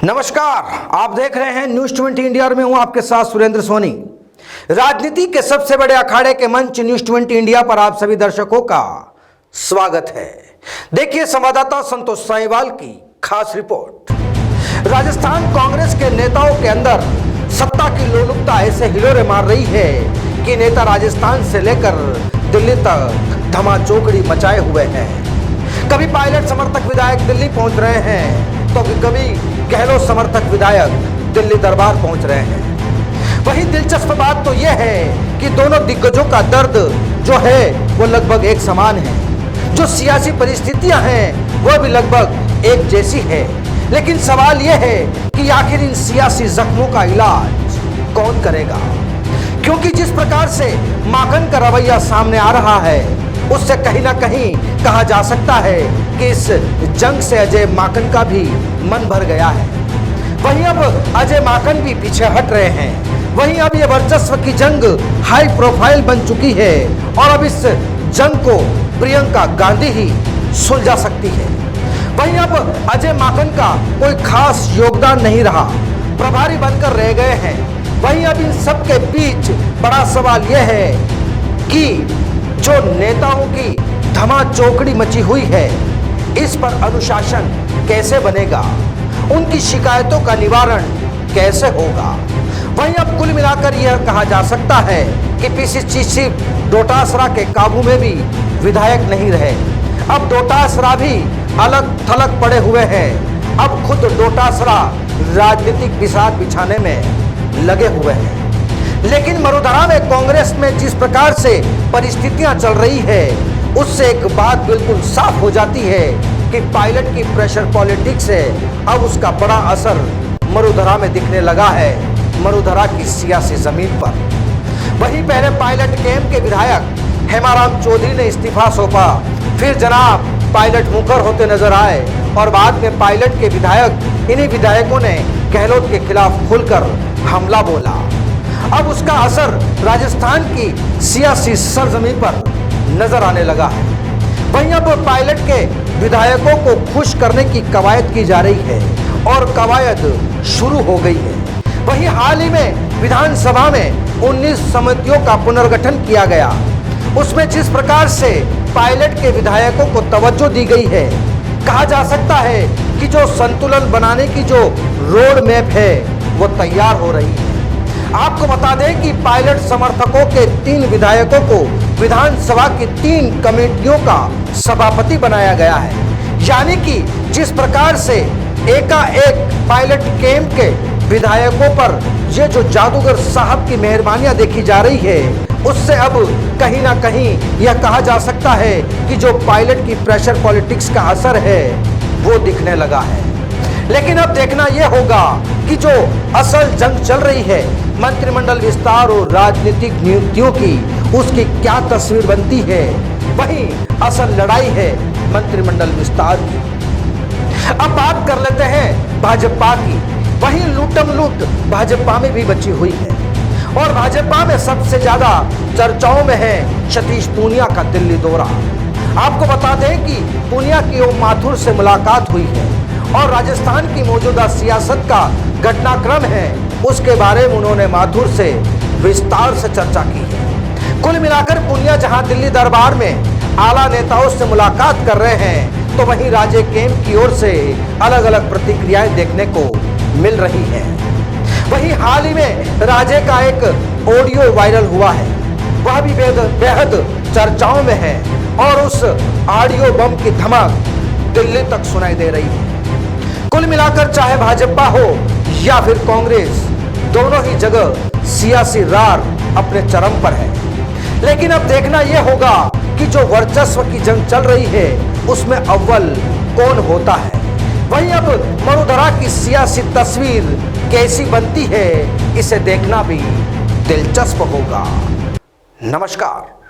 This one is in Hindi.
नमस्कार, आप देख रहे हैं न्यूज 20 इंडिया और मैं हूं आपके साथ सुरेंद्र सोनी। राजनीति के सबसे बड़े अखाड़े के मंच न्यूज 20 इंडिया पर आप सभी दर्शकों का स्वागत है। देखिए संवाददाता संतोष साहिवाल की खास रिपोर्ट। राजस्थान कांग्रेस के नेताओं के अंदर सत्ता की लोलुपता ऐसे हिलोरे मार रही है कि नेता राजस्थान से लेकर दिल्ली तक धमाचौकड़ी मचाए हुए हैं। कभी पायलट समर्थक विधायक दिल्ली पहुंच रहे हैं तो कभी गहलोत समर्थक विधायक दिल्ली दरबार पहुंच रहे हैं। वहीं दिलचस्प बात तो यह है कि दोनों दिग्गजों का दर्द जो है वो लगभग एक समान है। जो सियासी परिस्थितियां हैं वो भी लगभग एक जैसी है। लेकिन सवाल यह है कि आखिर इन सियासी जख्मों का इलाज कौन करेगा, क्योंकि जिस प्रकार से माखन का रवैया सामने आ रहा है उससे कहीं ना कहीं कहा जा सकता है कि इस जंग से अजय माकन का भी मन भर गया है। वहीं अब अजय माकन भी पीछे हट रहे हैं। वहीं अब ये वर्चस्व की जंग हाई प्रोफाइल बन चुकी है और अब इस जंग को प्रियंका गांधी ही सुलझा सकती है। वहीं अब अजय माकन का कोई खास योगदान नहीं रहा, प्रभारी बनकर रह गए हैं। वहीं अब इन सब के बीच बड़ा सवाल यह है कि जो नेताओं की धमाचौकड़ी मची हुई है इस पर अनुशासन कैसे बनेगा, उनकी शिकायतों का निवारण कैसे होगा। वहीं अब कुल मिलाकर यह कहा जा सकता है कि पीसीसी चीफ डोटासरा के काबू में भी विधायक नहीं रहे। अब डोटासरा भी अलग थलग पड़े हुए हैं। अब खुद डोटासरा राजनीतिक बिसात बिछाने में लगे हुए हैं। लेकिन मरुधरा में कांग्रेस में जिस प्रकार से परिस्थितियां चल रही है उससे एक बात बिल्कुल साफ हो जाती है कि पायलट की प्रेशर पॉलिटिक्स है। अब उसका बड़ा असर मरुधरा में दिखने लगा है, मरुधरा की सियासी जमीन पर। वहीं पहले पायलट कैंप के विधायक हेमाराम चौधरी ने इस्तीफा सौंपा, फिर जनाब पायलट मुखर होते नजर आए और बाद में पायलट के विधायक इन्हीं विधायकों ने गहलोत के खिलाफ खुलकर हमला बोला। अब उसका असर राजस्थान की सियासी सरजमीन पर नजर आने लगा है। वहीं अब पायलट के विधायकों को खुश करने की कवायद की जा रही है और कवायद शुरू हो गई है। वहीं हाल ही में विधानसभा में 19 समितियों का पुनर्गठन किया गया। उसमें जिस प्रकार से पायलट के विधायकों को तवज्जो दी गई है, कहा जा सकता है कि जो संतुलन बनाने की जो रोड मैप है वो तैयार हो रही है। आपको बता दें कि पायलट समर्थकों के 3 विधायकों को विधानसभा की 3 कमेटियों का सभापति बनाया गया है। यानी कि जिस प्रकार से एकाएक पायलट कैंप के विधायकों पर ये जो जादूगर साहब की मेहरबानियां देखी जा रही है उससे अब कहीं ना कहीं यह कहा जा सकता है कि जो पायलट की प्रेशर पॉलिटिक्स का असर है वो दिखने लगा है। लेकिन अब देखना यह होगा कि जो असल जंग चल रही है मंत्रिमंडल विस्तार और राजनीतिक नियुक्तियों की, उसकी क्या तस्वीर बनती है। वहीं असल लड़ाई है मंत्रिमंडल विस्तार की। अब बात कर लेते हैं भाजपा की। वहीं लूटम लूट भाजपा में भी बची हुई है और भाजपा में सबसे ज्यादा चर्चाओं में है सतीश पूनिया का दिल्ली दौरा। आपको बता दें कि पूनिया की ओम माथुर से मुलाकात हुई है और राजस्थान की मौजूदा सियासत का घटनाक्रम है उसके बारे में उन्होंने माथुर से विस्तार से चर्चा की है। कुल मिलाकर पूनिया जहां दिल्ली दरबार में आला नेताओं से मुलाकात कर रहे हैं तो वहीं राजे कैंप की ओर से अलग अलग प्रतिक्रियाएं देखने को मिल रही हैं। वहीं हाल ही में राजे का एक ऑडियो वायरल हुआ है, वह भी बेहद चर्चाओं में है और उस ऑडियो बम की धमक दिल्ली तक सुनाई दे रही है। कुल मिलाकर चाहे भाजपा हो या फिर कांग्रेस, दोनों ही जगह सियासी रार अपने चरम पर है। लेकिन अब देखना यह होगा कि जो वर्चस्व की जंग चल रही है उसमें अव्वल कौन होता है। वहीं अब मरुधरा की सियासी तस्वीर कैसी बनती है इसे देखना भी दिलचस्प होगा। नमस्कार।